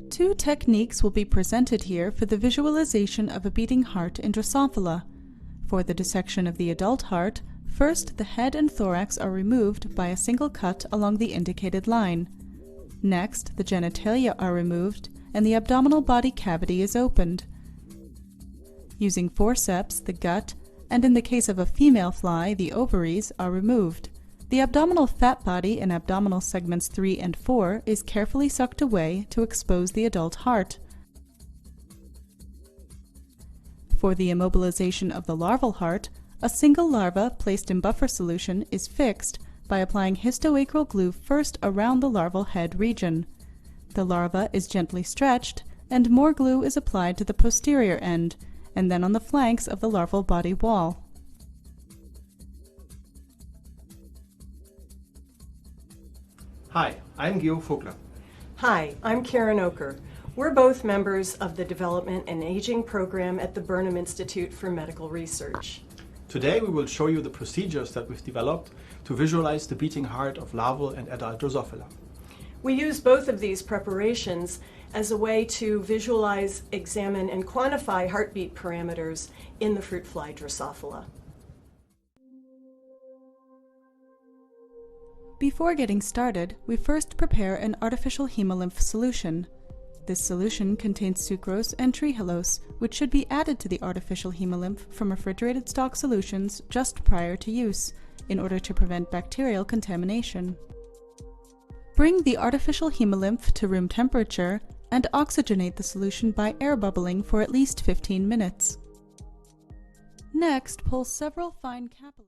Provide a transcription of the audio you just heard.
Two techniques will be presented here for the visualization of a beating heart in Drosophila. For the dissection of the adult heart, first the head and thorax are removed by a single cut along the indicated line. Next, the genitalia are removed and the abdominal body cavity is opened. Using forceps, the gut, and in the case of a female fly, the ovaries, are removed. The abdominal fat body in abdominal segments 3 and 4 is carefully sucked away to expose the adult heart. For the immobilization of the larval heart, a single larva placed in buffer solution is fixed by applying histoacral glue first around the larval head region. The larva is gently stretched, and more glue is applied to the posterior end, and then on the flanks of the larval body wall. Hi, I'm Georg Vogler. Hi, I'm Karen Ocorr. We're both members of the Development and Aging Program at the Burnham Institute for Medical Research. Today we will show you the procedures that we've developed to visualize the beating heart of larval and adult Drosophila. We use both of these preparations as a way to visualize, examine, and quantify heartbeat parameters in the fruit fly Drosophila. Before getting started, we first prepare an artificial hemolymph solution. This solution contains sucrose and trehalose, which should be added to the artificial hemolymph from refrigerated stock solutions just prior to use, in order to prevent bacterial contamination. Bring the artificial hemolymph to room temperature and oxygenate the solution by air bubbling for at least 15 minutes. Next, pull several fine capillaries.